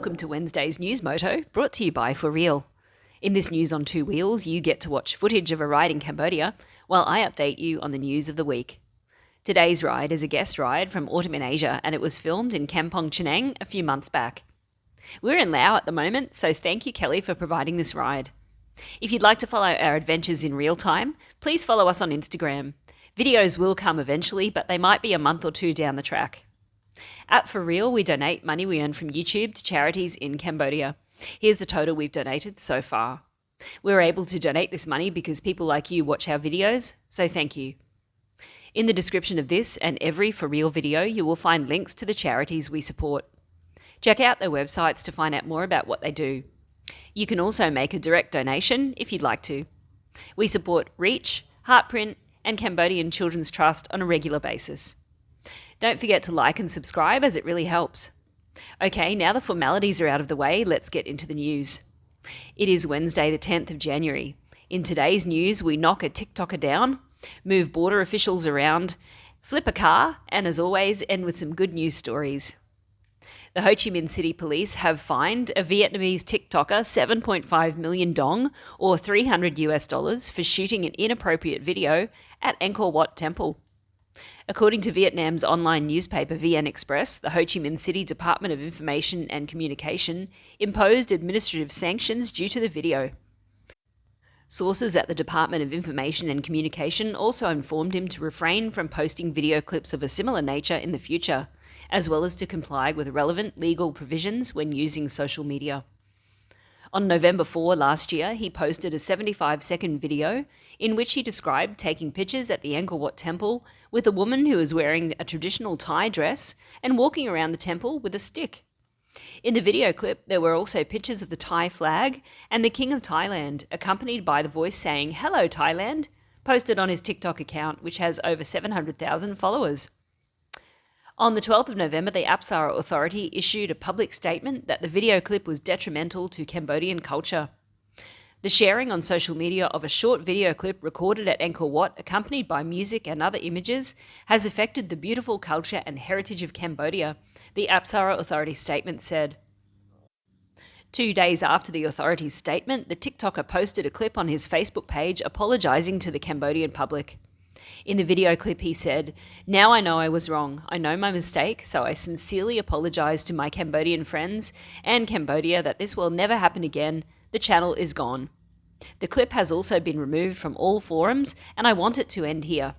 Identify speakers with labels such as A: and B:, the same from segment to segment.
A: Welcome to Wednesday's News Moto, brought to you by For Riel. In this News on Two Wheels, you get to watch footage of a ride in Cambodia, while I update you on the news of the week. Today's ride is a guest ride from Autumn in Asia, and it was filmed in Kampong Chhnang a few months back. We're in Laos at the moment, so thank you, Kelly, for providing this ride. If you'd like to follow our adventures in real time, please follow us on Instagram. Videos will come eventually, but they might be a month or two down the track. At For Riel, we donate money we earn from YouTube to charities in Cambodia. Here's the total we've donated so far. We're able to donate this money because people like you watch our videos, so thank you. In the description of this and every For Riel video, you will find links to the charities we support. Check out their websites to find out more about what they do. You can also make a direct donation if you'd like to. We support Reach, Heartprint, and Cambodian Children's Trust on a regular basis. Don't forget to like and subscribe, as it really helps. Okay, now the formalities are out of the way, let's get into the news. It is Wednesday the 10th of January. In today's news, we knock a tik-tokker down, move border officials around, flip a car, and as always, end with some good news stories. The Ho Chi Minh City Police have fined a Vietnamese tik-tokker 7.5 million dong, or $300 for shooting an inappropriate video at Angkor Wat Temple. According to Vietnam's online newspaper VN Express, the Ho Chi Minh City Department of Information and Communication imposed administrative sanctions due to the video. Sources at the Department of Information and Communication also informed him to refrain from posting video clips of a similar nature in the future, as well as to comply with relevant legal provisions when using social media. On November 4 last year, he posted a 75-second video in which he described taking pictures at the Angkor Wat Temple with a woman who was wearing a traditional Thai dress and walking around the temple with a stick. In the video clip, there were also pictures of the Thai flag and the King of Thailand, accompanied by the voice saying, "Hello, Thailand," posted on his TikTok account, which has over 700,000 followers. On the 12th of November, the Apsara Authority issued a public statement that the video clip was detrimental to Cambodian culture. The sharing on social media of a short video clip recorded at Angkor Wat, accompanied by music and other images, has affected the beautiful culture and heritage of Cambodia, the Apsara Authority statement said. 2 days after the authority's statement, the TikToker posted a clip on his Facebook page apologising to the Cambodian public. In the video clip, he said, "Now I know I was wrong. I know my mistake, so I sincerely apologise to my Cambodian friends and Cambodia that this will never happen again. The channel is gone. The clip has also been removed from all forums, and I want it to end here."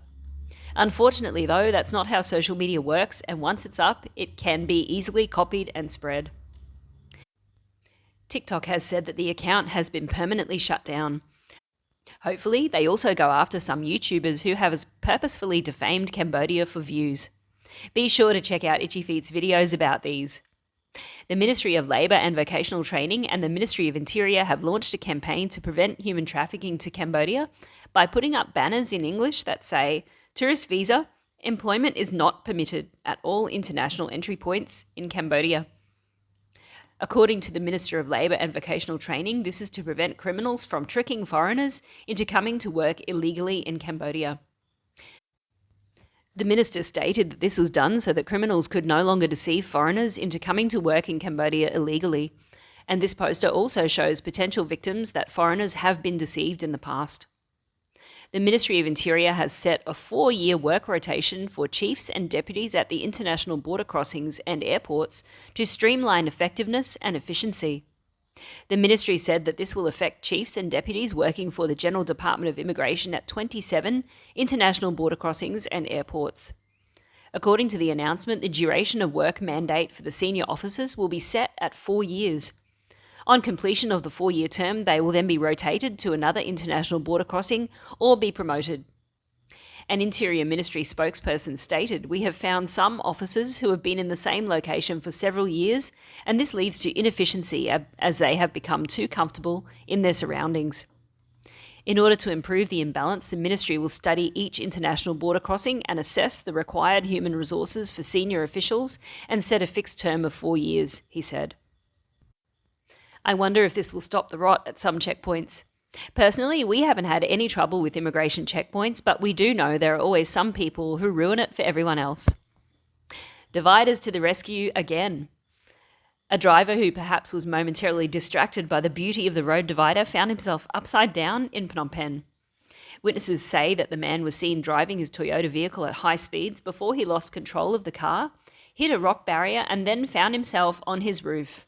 A: Unfortunately, though, that's not how social media works, and once it's up, it can be easily copied and spread. TikTok has said that the account has been permanently shut down. Hopefully, they also go after some YouTubers who have purposefully defamed Cambodia for views. Be sure to check out Itchy Feet's videos about these. The Ministry of Labour and Vocational Training and the Ministry of Interior have launched a campaign to prevent human trafficking to Cambodia by putting up banners in English that say, "Tourist visa, employment is not permitted at all international entry points in Cambodia." According to the Minister of Labour and Vocational Training, this is to prevent criminals from tricking foreigners into coming to work illegally in Cambodia. The minister stated that this was done so that criminals could no longer deceive foreigners into coming to work in Cambodia illegally, and this poster also shows potential victims that foreigners have been deceived in the past. The Ministry of Interior has set a 4-year work rotation for chiefs and deputies at the international border crossings and airports to streamline effectiveness and efficiency. The ministry said that this will affect chiefs and deputies working for the General Department of Immigration at 27 international border crossings and airports. According to the announcement, the duration of work mandate for the senior officers will be set at 4 years. On completion of the 4-year term, they will then be rotated to another international border crossing or be promoted. An Interior Ministry spokesperson stated, "We have found some officers who have been in the same location for several years, and this leads to inefficiency as they have become too comfortable in their surroundings." In order to improve the imbalance, the ministry will study each international border crossing and assess the required human resources for senior officials and set a fixed term of 4 years, he said. I wonder if this will stop the rot at some checkpoints. Personally, we haven't had any trouble with immigration checkpoints, but we do know there are always some people who ruin it for everyone else. Dividers to the rescue again. A driver who perhaps was momentarily distracted by the beauty of the road divider found himself upside down in Phnom Penh. Witnesses say that the man was seen driving his Toyota vehicle at high speeds before he lost control of the car, hit a rock barrier, and then found himself on his roof.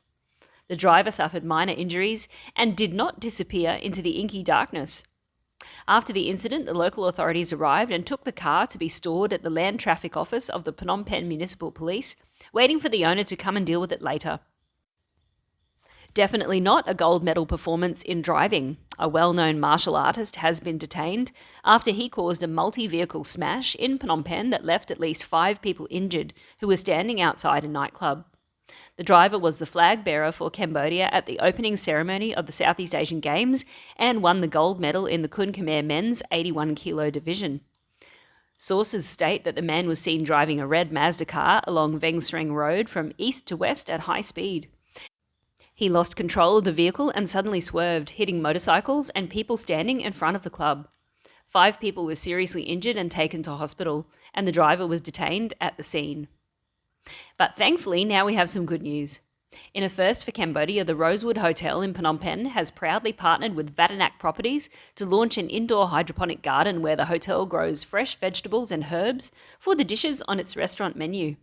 A: The driver suffered minor injuries and did not disappear into the inky darkness. After the incident, the local authorities arrived and took the car to be stored at the Land Traffic Office of the Phnom Penh Municipal Police, waiting for the owner to come and deal with it later. Definitely not a gold medal performance in driving. A well-known martial artist has been detained after he caused a multi-vehicle smash in Phnom Penh that left at least 5 people injured who were standing outside a nightclub. The driver was the flag bearer for Cambodia at the opening ceremony of the Southeast Asian Games and won the gold medal in the Kun Khmer men's 81-kilo division. Sources state that the man was seen driving a red Mazda car along Veng Sreng Road from east to west at high speed. He lost control of the vehicle and suddenly swerved, hitting motorcycles and people standing in front of the club. 5 people were seriously injured and taken to hospital, and the driver was detained at the scene. But thankfully, now we have some good news. In a first for Cambodia, the Rosewood Hotel in Phnom Penh has proudly partnered with Vatanak Properties to launch an indoor hydroponic garden where the hotel grows fresh vegetables and herbs for the dishes on its restaurant menu.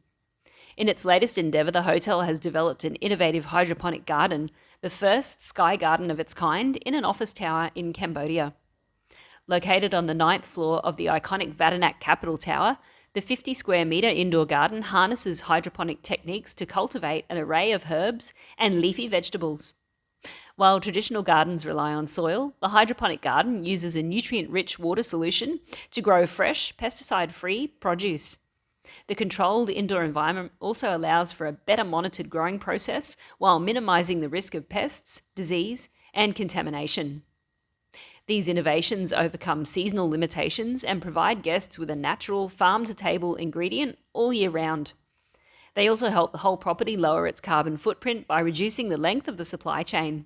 A: In its latest endeavour, the hotel has developed an innovative hydroponic garden, the first sky garden of its kind in an office tower in Cambodia. Located on the 9th floor of the iconic Vatanak Capitol Tower, the 50 square metre indoor garden harnesses hydroponic techniques to cultivate an array of herbs and leafy vegetables. While traditional gardens rely on soil, the hydroponic garden uses a nutrient-rich water solution to grow fresh, pesticide-free produce. The controlled indoor environment also allows for a better monitored growing process while minimising the risk of pests, disease, and contamination. These innovations overcome seasonal limitations and provide guests with a natural farm-to-table ingredient all year round. They also help the whole property lower its carbon footprint by reducing the length of the supply chain.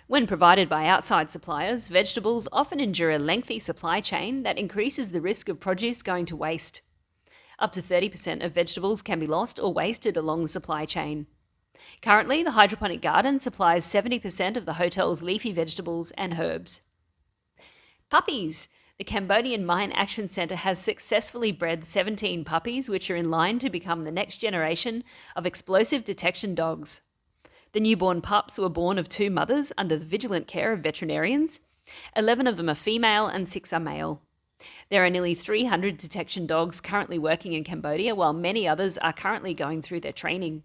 A: When provided by outside suppliers, vegetables often endure a lengthy supply chain that increases the risk of produce going to waste. Up to 30% of vegetables can be lost or wasted along the supply chain. Currently, the hydroponic garden supplies 70% of the hotel's leafy vegetables and herbs. Puppies! The Cambodian Mine Action Centre has successfully bred 17 puppies, which are in line to become the next generation of explosive detection dogs. The newborn pups were born of 2 mothers under the vigilant care of veterinarians. 11 of them are female and 6 are male. There are nearly 300 detection dogs currently working in Cambodia, while many others are currently going through their training.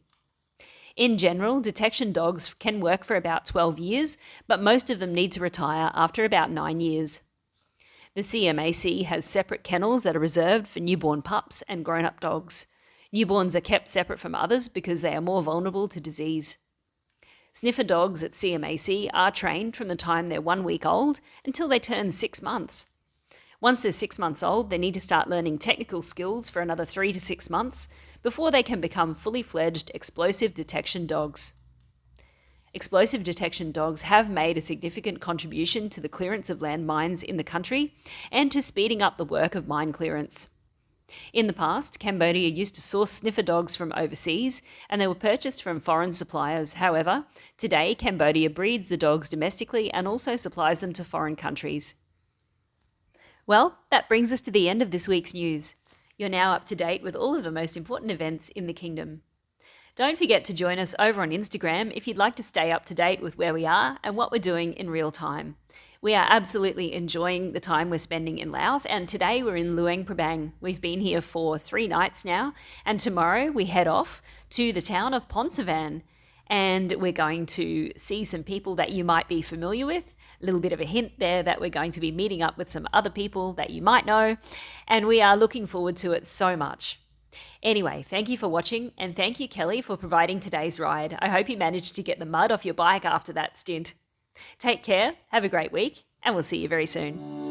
A: In general, detection dogs can work for about 12 years, but most of them need to retire after about 9 years. The CMAC has separate kennels that are reserved for newborn pups and grown-up dogs. Newborns are kept separate from others because they are more vulnerable to disease. Sniffer dogs at CMAC are trained from the time they're 1 week old until they turn 6 months. Once they're 6 months old, they need to start learning technical skills for another 3 to 6 months before they can become fully fledged explosive detection dogs. Explosive detection dogs have made a significant contribution to the clearance of landmines in the country and to speeding up the work of mine clearance. In the past, Cambodia used to source sniffer dogs from overseas and they were purchased from foreign suppliers. However, today Cambodia breeds the dogs domestically and also supplies them to foreign countries. Well, that brings us to the end of this week's news. You're now up to date with all of the most important events in the kingdom. Don't forget to join us over on Instagram if you'd like to stay up to date with where we are and what we're doing in real time. We are absolutely enjoying the time we're spending in Laos, and today we're in Luang Prabang. We've been here for 3 nights now, and tomorrow we head off to the town of Ponsavan, and we're going to see some people that you might be familiar with. A little bit of a hint there that we're going to be meeting up with some other people that you might know, and we are looking forward to it so much. Anyway, thank you for watching, and thank you, Kelly, for providing today's ride. I hope you managed to get the mud off your bike after that stint. Take care, have a great week, and we'll see you very soon.